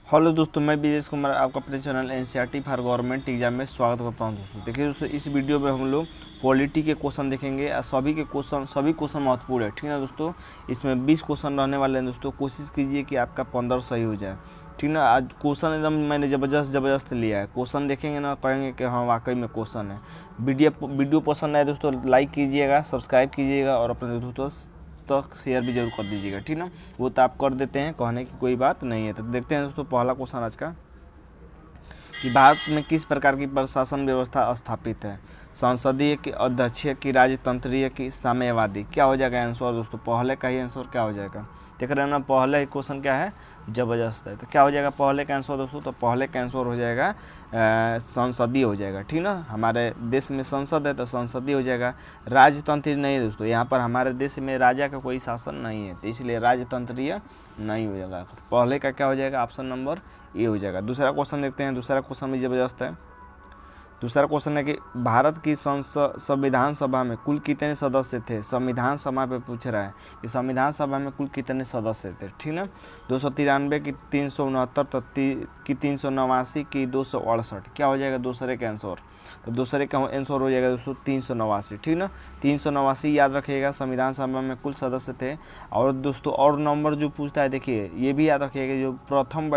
Hello दोस्तों, मैं विजेश कुमार आपका अपने channel NCERT for government exam में स्वागत करता हूं। दोस्तों देखिए दोस्तों, इस वीडियो में हम लोग पॉलिटी के क्वेश्चन देखेंगे और सभी क्वेश्चन महत्वपूर्ण है। ठीक है ना दोस्तों, इसमें 20 क्वेश्चन रहने वाले हैं। दोस्तों कोशिश कीजिए कि आपका 15 सही हो जाए। ठीक ना, आज क्वेश्चन एकदम मैंने ज़बरदस्त लिया है। क्वेश्चन देखेंगे ना, कहेंगे कि हाँ वाकई में क्वेश्चन है। वीडियो पसंद आए दोस्तों लाइक कीजिएगा, सब्सक्राइब कीजिएगा और अपने दोस्तों तक शेयर भी जरूर कर दीजिएगा। ठीक ना, वो तो आप कर देते हैं, कहने की कोई बात नहीं है। तो देखते हैं दोस्तों पहला क्वेश्चन आज का कि भारत में किस प्रकार की प्रशासन व्यवस्था स्थापित है। संसदीय की, अध्यक्षीय की, राजतंत्रीय की, साम्यवादी। क्या हो जाएगा आंसर दोस्तों? पहले का ही आंसर क्या हो जाएगा? देख रहे हैं ना, पहले क्वेश्चन क्या है, जबरदस्त है। तो क्या हो जाएगा पहले का आंसर दोस्तों? तो पहले का आंसर हो जाएगा संसदीय हो जाएगा। ठीक ना, हमारे देश में संसद है तो संसदीय हो जाएगा। राजतंत्रीय नहीं है दोस्तों, यहाँ पर हमारे देश में राजा का कोई शासन नहीं है, तो इसलिए राजतंत्रीय नहीं हो जाएगा। पहले का क्या हो जाएगा? ऑप्शन नंबर ए हो जाएगा। दूसरा क्वेश्चन देखते हैं। दूसरा क्वेश्चन भी जबरदस्त है। दूसरा क्वेश्चन है कि भारत की संविधान सभा में कुल कितने सदस्य थे? संविधान सभा पे पूछ रहा है कि संविधान सभा में कुल कितने सदस्य थे। ठीक ना, 293 की, 369 की, 389 की, 268। क्या हो जाएगा दूसरे का आंसर? तो दूसरे का आंसर हो जाएगा दोस्तों 389। ठीक ना, 389 याद रखिएगा। संविधान सभा में कुल सदस्य थे। और दोस्तों और नंबर जो पूछता है, देखिए ये भी याद रखिएगा, जो प्रथम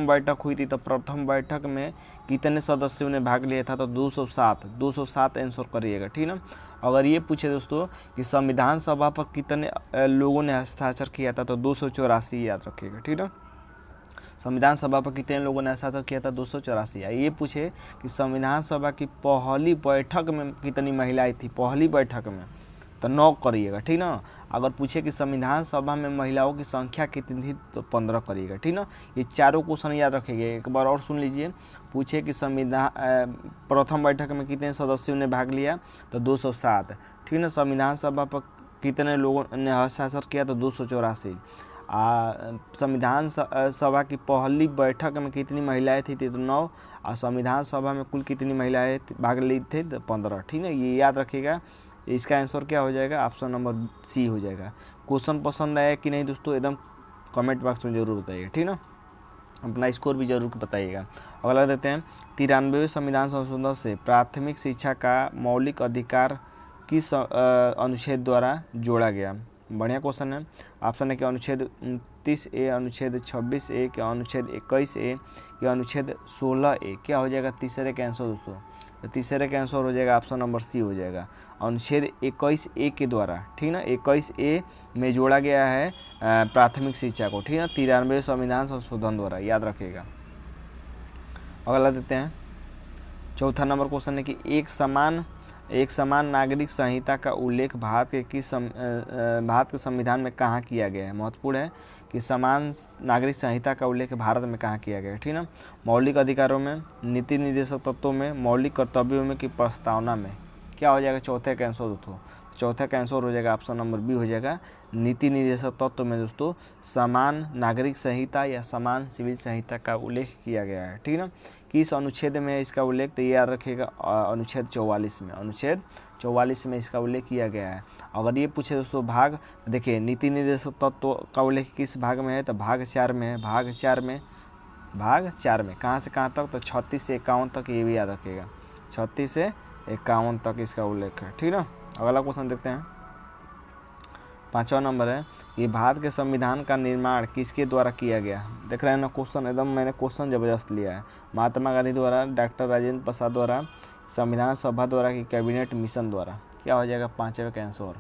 बैठक हुई थी तो प्रथम बैठक में कितने सदस्यों ने भाग लिया था? तो 207 आंसर करिएगा। ठीक ना, अगर ये पूछे दोस्तों कि संविधान सभा पर कितने लोगों ने हस्ताक्षर किया था तो 284 याद रखिएगा। ठीक ना, संविधान सभा पर कितने लोगों ने हस्ताक्षर किया था? 284। ये पूछे कि संविधान सभा की पहली बैठक में कितनी महिलाएं थी? पहली बैठक में तो 9 करिएगा। ठीक ना, अगर पूछे कि संविधान सभा में महिलाओं की संख्या कितनी थी तो 15 करिएगा। ठीक ना, ये चारों क्वेश्चन याद रखिएगा। एक बार और सुन लीजिए। पूछे कि प्रथम बैठक में कितने सदस्यों ने भाग लिया तो 207। ठीक ना, संविधान सभा पर कितने लोगों ने हस्ताक्षर किया तो 284। संविधान सभा की पहली बैठक में कितनी महिलाएं थी तो 9। और संविधान सभा में कुल कितनी महिलाएं भाग ली थी तो 15। ठीक है, ये याद रखिएगा। इसका आंसर क्या हो जाएगा? ऑप्शन नंबर सी हो जाएगा। क्वेश्चन पसंद आया कि नहीं दोस्तों, एकदम कमेंट बॉक्स में जरूर बताइए। ठीक ना, अपना स्कोर भी जरूर बताइएगा। अगला देते हैं, 93वें संविधान संशोधन से प्राथमिक शिक्षा का मौलिक अधिकार किस अनुच्छेद द्वारा जोड़ा गया? बढ़िया क्वेश्चन है। ऑप्शन है कि अनुच्छेद 29A, अनुच्छेद 26A, क्या अनुच्छेद 21A, या अनुच्छेद 16A। क्या हो जाएगा तीसरे का आंसर दोस्तों? तो तीसरे का आंसर हो जाएगा ऑप्शन नंबर सी हो जाएगा, अनुच्छेद 21A के द्वारा। ठीक ना, 21A में जोड़ा गया है प्राथमिक शिक्षा को। ठीक है, 93वें संविधान संशोधन द्वारा, याद रखिएगा। अगला देते हैं, चौथा नंबर क्वेश्चन है कि एक समान नागरिक संहिता का उल्लेख भारत के संविधान में कहाँ किया गया है? महत्वपूर्ण है कि समान नागरिक संहिता का उल्लेख भारत में कहाँ किया गया है? ठीक ना, मौलिक अधिकारों में, नीति निर्देशक तत्वों में, मौलिक कर्तव्यों में कि प्रस्तावना में। क्या हो जाएगा चौथे का आंसर दोस्तों? चौथे का आंसर हो जाएगा ऑप्शन नंबर बी हो जाएगा, नीति निर्देशक तत्व में दोस्तों समान नागरिक संहिता या समान सिविल संहिता का उल्लेख किया गया है। ठीक ना, किस अनुच्छेद में इसका उल्लेख? तो याद रखिएगा अनुच्छेद 44 में। अनुच्छेद 44 में इसका उल्लेख किया गया है। अगर ये पूछे दोस्तों भाग, देखिए नीति निर्देशक तत्व का उल्लेख किस भाग में है? तो भाग 4 में है। भाग 4 में कहाँ से कहाँ तक? तो 36 से 51 तक, ये भी याद रखिएगा। 36 से 51 तक इसका उल्लेख है। ठीक ना, अगला क्वेश्चन देखते हैं। 5वां नंबर है, ये भारत के संविधान का निर्माण किसके द्वारा किया गया? देख रहे हैं ना क्वेश्चन, एकदम मैंने क्वेश्चन जबरदस्त लिया है। महात्मा गांधी द्वारा, डॉक्टर राजेंद्र प्रसाद द्वारा, संविधान सभा द्वारा कि कैबिनेट मिशन द्वारा? क्या हो जाएगा 5वें का आंसर?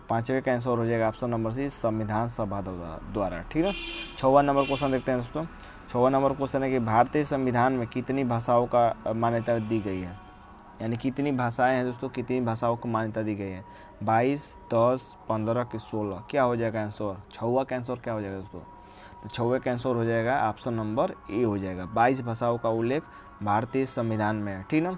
5वें का आंसर हो जाएगा ऑप्शन नंबर सी, संविधान सभा द्वारा। ठीक है, 6वां नंबर क्वेश्चन देखते हैं दोस्तों। 6वां नंबर क्वेश्चन है कि भारतीय संविधान में कितनी भाषाओं का मान्यता दी गई है? यानी कितनी भाषाएं हैं दोस्तों, कितनी भाषाओं को मान्यता दी गई है? 22, 10, 15 कि 16? क्या हो जाएगा आंसर? 6वां का आंसर क्या हो जाएगा दोस्तों? तो 6वें का आंसर हो जाएगा ऑप्शन नंबर ए हो जाएगा। 22 भाषाओं का उल्लेख भारतीय संविधान में है। ठीक ना,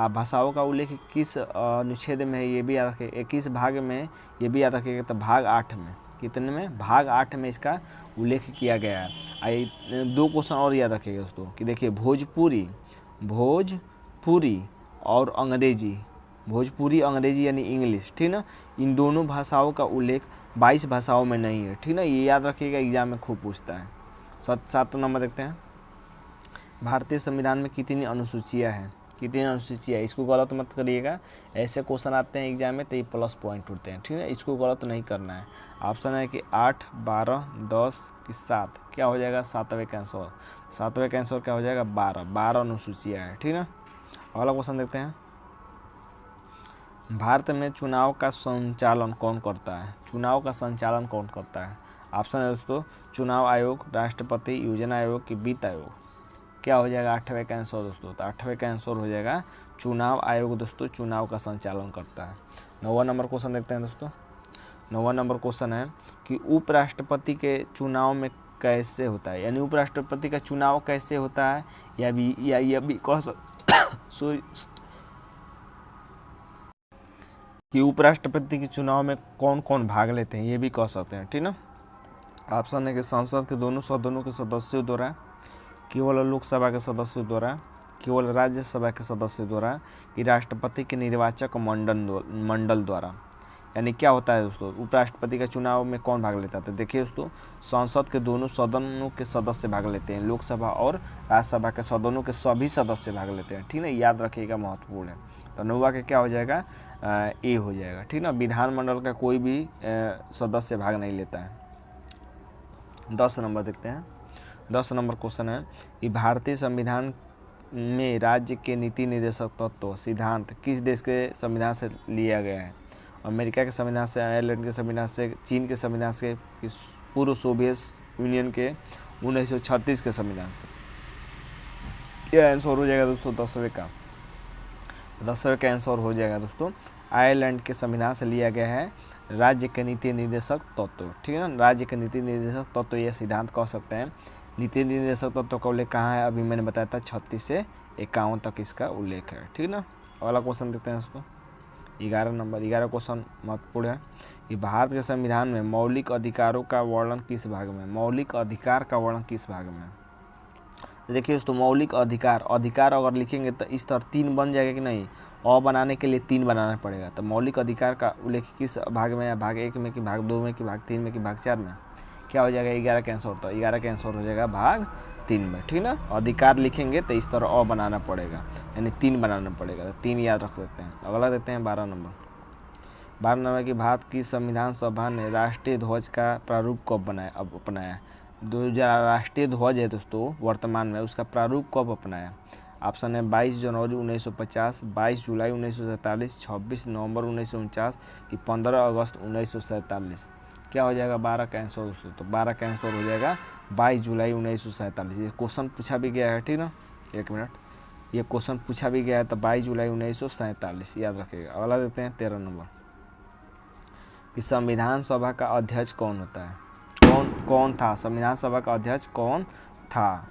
भाषाओं का उल्लेख किस अनुच्छेद में है ये भी याद रखिए, किस भाग में ये भी याद रखिएगा। तो भाग 8 में। कितने में? भाग 8 में इसका उल्लेख किया गया है। 2 क्वेश्चन और याद रखिएगा दोस्तों कि देखिए भोजपुरी और अंग्रेजी, भोजपुरी अंग्रेजी यानी इंग्लिश, ठीक ना, इन दोनों भाषाओं का उल्लेख 22 भाषाओं में नहीं है। ठीक ना, ये याद रखिएगा, एग्जाम में खूब पूछता है। 7 नंबर देखते हैं, भारतीय संविधान में कितनी अनुसूचियाँ हैं, कितनी अनुसूचियाँ, इसको गलत मत करिएगा, ऐसे क्वेश्चन आते हैं एग्जाम में तो ये प्लस पॉइंट उठते हैं, ठीक है, इसको गलत नहीं करना है। ऑप्शन है कि 8, 12, 10 कि 7, क्या हो जाएगा 7वें का आंसर, 7वें का आंसर क्या हो जाएगा 12 अनुसूचियाँ है, ठीक है। अगला क्वेश्चन देखते हैं, भारत में चुनाव का संचालन कौन करता है, चुनाव का संचालन कौन करता है। ऑप्शन है दोस्तों, चुनाव आयोग, राष्ट्रपति, योजना आयोग कि वित्त आयोग, क्या हो जाएगा 8वें का आंसर दोस्तों, तो 8वें का आंसर हो जाएगा चुनाव आयोग दोस्तों, चुनाव का संचालन करता है। 9वां नंबर क्वेश्चन देखते हैं दोस्तों, 9वां नंबर क्वेश्चन है कि उपराष्ट्रपति के चुनाव में कैसे होता है, यानी उपराष्ट्रपति का चुनाव कैसे होता है, यह भी कह कि उपराष्ट्रपति के चुनाव में कौन कौन भाग लेते हैं, ये भी कह सकते हैं, ठीक ना। ऑप्शन है कि संसद के दोनों सदनों के सदस्यों द्वारा, केवल लोकसभा के सदस्यों द्वारा, केवल राज्यसभा के सदस्यों द्वारा, कि राष्ट्रपति के निर्वाचक मंडल द्वारा। यानी क्या होता है दोस्तों, उपराष्ट्रपति का चुनाव में कौन भाग लेता है, तो देखिए दोस्तों, संसद के दोनों सदनों के सदस्य भाग लेते हैं, लोकसभा और राज्यसभा के सदनों के सभी सदस्य भाग लेते हैं, ठीक है, याद रखिएगा, महत्वपूर्ण है। तो 9वां का क्या हो जाएगा, ए हो जाएगा, ठीक ना, विधानमंडल का कोई भी सदस्य भाग नहीं लेता है। 10 नंबर देखते हैं, 10 नंबर क्वेश्चन है कि भारतीय संविधान में राज्य के नीति निर्देशक तत्व सिद्धांत किस देश के संविधान से लिया गया है। अमेरिका के संविधान से, आयरलैंड के संविधान से, चीन के संविधान से, पूर्व सोवियत यूनियन के 1936 के संविधान से। यह आंसर हो जाएगा दोस्तों 10वें का, 10वें का आंसर हो जाएगा दोस्तों, आयरलैंड के संविधान से लिया गया है राज्य के नीति निर्देशक तत्व, ठीक है ना, राज्य के नीति निर्देशक तत्व ये सिद्धांत कह सकते हैं। नीति निर्देशक तत्व का उल्लेख कहाँ है, अभी मैंने बताया था 36 से 51 तक इसका उल्लेख है, ठीक ना। अगला क्वेश्चन देखते हैं दोस्तों, 11 नंबर, 11 क्वेश्चन महत्वपूर्ण है कि भारत के संविधान में मौलिक अधिकारों का वर्णन किस भाग में, मौलिक अधिकार का वर्णन किस भाग में। तो देखिए दोस्तों, मौलिक अधिकार, अधिकार अगर लिखेंगे तो इस तरह 3 बन जाएगा कि नहीं, और बनाने के लिए 3 बनाना पड़ेगा। तो मौलिक अधिकार का उल्लेख किस भाग में है, भाग 1 में कि भाग 2 में कि भाग 3 में कि भाग 4 में, क्या हो जाएगा 11 का आंसर, तो 11 का आंसर हो जाएगा भाग 3 में, ठीक ना। अधिकार लिखेंगे तो इस तरह और बनाना पड़ेगा, यानी 3 बनाना पड़ेगा, तो 3 याद रख सकते हैं। अगला देते हैं 12 नंबर, 12 नंबर की भारत की संविधान सभा ने राष्ट्रीय ध्वज का प्रारूप कब अपनाया। जो राष्ट्रीय ध्वज है दोस्तों वर्तमान में, उसका प्रारूप कब अपनाया। ऑप्शन है 22 जनवरी 1950, 22 जुलाई 1947, 26 नवंबर 1949 कि 15 अगस्त 1947, क्या हो जाएगा 12 का आंसर दोस्तों, तो 12 का आंसर हो जाएगा 22 जुलाई 1947। ये क्वेश्चन पूछा भी गया है, ठीक ना, 1 मिनट, ये क्वेश्चन पूछा भी गया है, तो 22 जुलाई 1947 याद रखिएगा। अगला देते हैं 13 नंबर कि संविधान सभा का अध्यक्ष कौन होता है, कौन था, संविधान सभा का अध्यक्ष कौन था।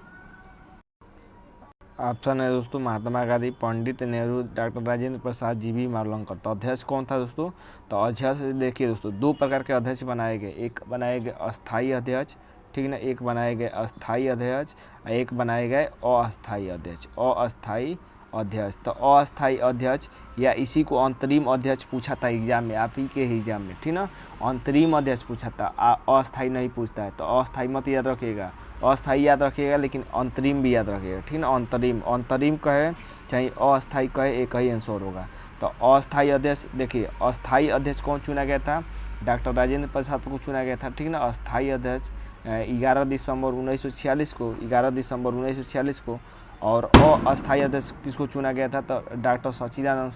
ऑप्शन है दोस्तों महात्मा गांधी, पंडित नेहरू, डॉक्टर राजेंद्र प्रसाद, जीवी मावलंकर। तो अध्यक्ष कौन था दोस्तों, तो अध्यक्ष देखिए दोस्तों 2 प्रकार के अध्यक्ष बनाए गए, एक बनाए गए अस्थायी अध्यक्ष, ठीक ना, एक बनाए गए अस्थायी अध्यक्ष, एक बनाए गए अस्थायी अध्यक्ष, अस्थायी अध्यक्ष। तो अस्थायी अध्यक्ष या इसी को अंतरिम अध्यक्ष पूछा था एग्जाम में, आप ही के एग्जाम में, ठीक ना, अंतरिम अध्यक्ष पूछा था, अस्थायी नहीं पूछता है, तो अस्थायी मत याद रखिएगा, अस्थायी याद रखिएगा लेकिन अंतरिम भी याद रखिएगा, ठीक ना। अंतरिम कहे चाहे अस्थायी कहे, एक ही आंसर होगा। तो अस्थायी अध्यक्ष देखिए, अस्थायी अध्यक्ष कौन चुना गया था, डॉक्टर राजेंद्र प्रसाद को चुना गया था, ठीक ना। अस्थायी अध्यक्ष 11 दिसंबर 1946 को, 11 दिसंबर 1946 को, और अस्थायी अध्यक्ष किसको चुना गया था, तो डॉक्टर सच्चिदानंद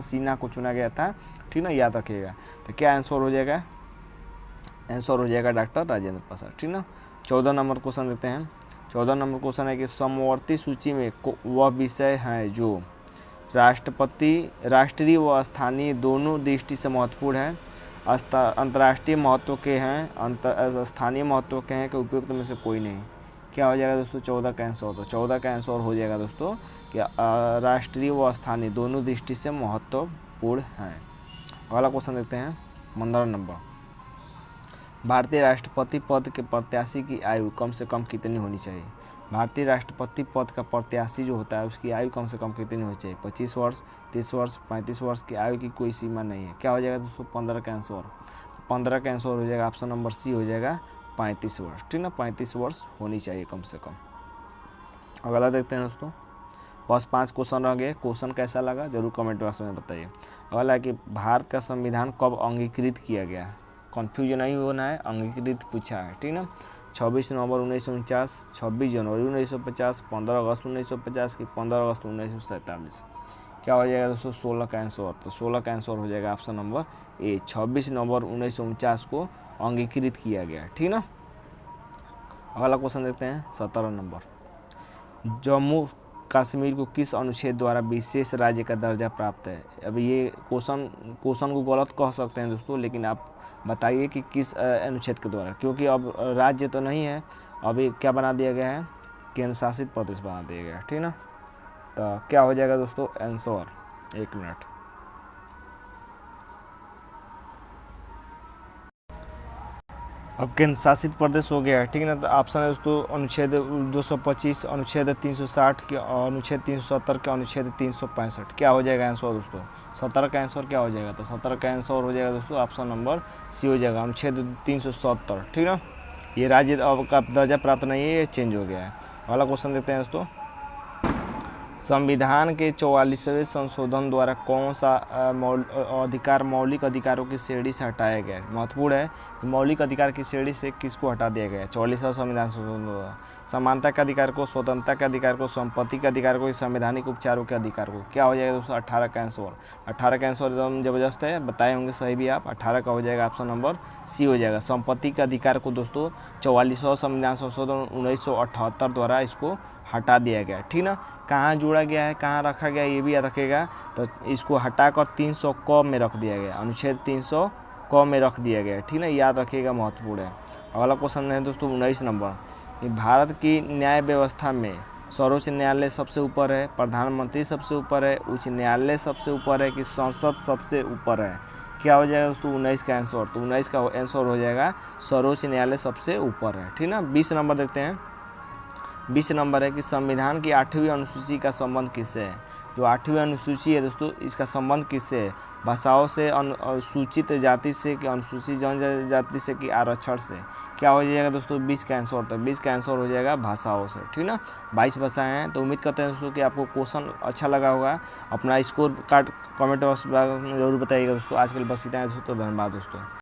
सिन्हा को चुना गया था, ठीक ना, याद रखिएगा। तो क्या आंसर हो जाएगा, आंसर हो जाएगा डॉक्टर राजेंद्र प्रसाद, ठीक ना। 14 नंबर क्वेश्चन देते हैं, 14 नंबर क्वेश्चन है कि समवर्ती सूची में वह विषय हैं जो राष्ट्रीय व स्थानीय दोनों दृष्टि से महत्वपूर्ण है, अंतर्राष्ट्रीय महत्व के हैं, स्थानीय महत्व के हैं कि उपयुक्त में से कोई नहीं। क्या हो जाएगा दोस्तों 14 का आंसर, तो 14 का आंसर हो जाएगा दोस्तों कि राष्ट्रीय व स्थानीय दोनों दृष्टि से महत्वपूर्ण हैं। अगला क्वेश्चन देखते हैं 15 नंबर, भारतीय राष्ट्रपति पद के प्रत्याशी की आयु कम से कम कितनी होनी चाहिए। भारतीय राष्ट्रपति पद का प्रत्याशी जो होता है उसकी आयु कम से कम कितनी होनी चाहिए, 25 वर्ष, 30 वर्ष, 35 वर्ष की आयु की कोई सीमा नहीं है। क्या हो जाएगा दोस्तों 15 का आंसर, 15 का आंसर हो जाएगा ऑप्शन नंबर सी हो जाएगा 35 वर्ष, ठीक ना, 35 वर्ष होनी चाहिए कम से कम। अगला देखते हैं दोस्तों, बस 5 क्वेश्चन रह गए। क्वेश्चन कैसा लगा जरूर कमेंट बॉक्स में बताइए। अगला है कि भारत का संविधान कब अंगीकृत किया गया? कन्फ्यूजन नहीं होना है, अंगीकृत पूछा है, ठीक ना। 26 नवंबर 1949, 26 जनवरी 1950, 15 अगस्त 1950 की 15 अगस्त 1947? क्या हो जाएगा दोस्तों? 16 का आंसर। तो 16 का आंसर हो जाएगा ऑप्शन नंबर ए, 26 नवंबर 1949 को अंगीकृत किया गया, ठीक ना। अगला क्वेश्चन देखते हैं 17 नंबर, जम्मू कश्मीर को किस अनुच्छेद द्वारा विशेष राज्य का दर्जा प्राप्त है? अब ये क्वेश्चन को गलत कह सकते हैं दोस्तों, लेकिन आप बताइए कि किस अनुच्छेद के द्वारा, क्योंकि अब राज्य तो नहीं है, अभी क्या बना दिया गया है? केंद्र शासित प्रदेश बना दिया गया है, ठीक ना। तो क्या हो जाएगा दोस्तों आंसर? 1 मिनट। अब केंद्र शासित प्रदेश हो गया है, ठीक है ना। तो ऑप्शन है दोस्तों अनुच्छेद 225, अनुच्छेद 360 के, अनुच्छेद 370 के, अनुच्छेद 365। क्या हो जाएगा आंसर दोस्तों? 17 का आंसर क्या हो जाएगा? तो 17 का आंसर हो जाएगा दोस्तों ऑप्शन नंबर सी हो जाएगा, अनुच्छेद 370, ठीक ना। ये राज्य अब का दर्जा प्राप्त नहीं है, ये चेंज हो गया है। अगला क्वेश्चन देखते हैं दोस्तों, संविधान के 44वें संशोधन द्वारा कौन सा अधिकार मौलिक अधिकारों की श्रेणी से हटाया गया है? महत्वपूर्ण है, मौलिक अधिकार की श्रेणी से किसको हटा दिया गया है 44वां संविधान संशोधन द्वारा? समानता के अधिकार को, स्वतंत्रता के अधिकार को, संपत्ति के अधिकार को, संवैधानिक उपचारों के अधिकार को? क्या हो जाएगा दोस्तों? 18 का आंसर। 18 का आंसर एकदम जबरदस्त है, बताए होंगे सही भी आप। 18 का हो जाएगा ऑप्शन नंबर सी हो जाएगा। संपत्ति के अधिकार को दोस्तों 44वां संविधान संशोधन 1978 द्वारा इसको हटा दिया गया, ठीक ना। कहाँ जोड़ा गया है, कहाँ रखा गया है, ये भी याद रखेगा। तो इसको हटाकर 300 क में रख दिया गया, अनुच्छेद 300 क में रख दिया गया, ठीक ना, याद रखिएगा, महत्वपूर्ण है। अगला क्वेश्चन है दोस्तों 19 नंबर, कि भारत की न्याय व्यवस्था में सर्वोच्च न्यायालय सबसे ऊपर है, प्रधानमंत्री सबसे ऊपर है, उच्च न्यायालय सबसे ऊपर है कि संसद सबसे ऊपर है? क्या हो जाएगा दोस्तों 19 का आंसर? तो 19 का आंसर हो जाएगा सर्वोच्च न्यायालय सबसे ऊपर है, ठीक ना। 20 नंबर देखते हैं, 20 नंबर है कि संविधान की 8वीं अनुसूची का संबंध किससे है? जो 8वीं अनुसूची है दोस्तों, इसका संबंध किससे है? भाषाओं से, अनुसूचित जाति से कि अनुसूचित जनजाति से कि आरक्षण से? क्या हो जाएगा दोस्तों 20 का आंसर? तो 20 का आंसर हो जाएगा भाषाओं से, ठीक ना। 22 भाषाएँ हैं। तो उम्मीद करते हैं दोस्तों कि आपको क्वेश्चन अच्छा लगा होगा। अपना स्कोर कार्ड कमेंट बॉक्स में जरूर बताइएगा दोस्तों। आज के लिए बस इतना है दोस्तों, धन्यवाद दोस्तों।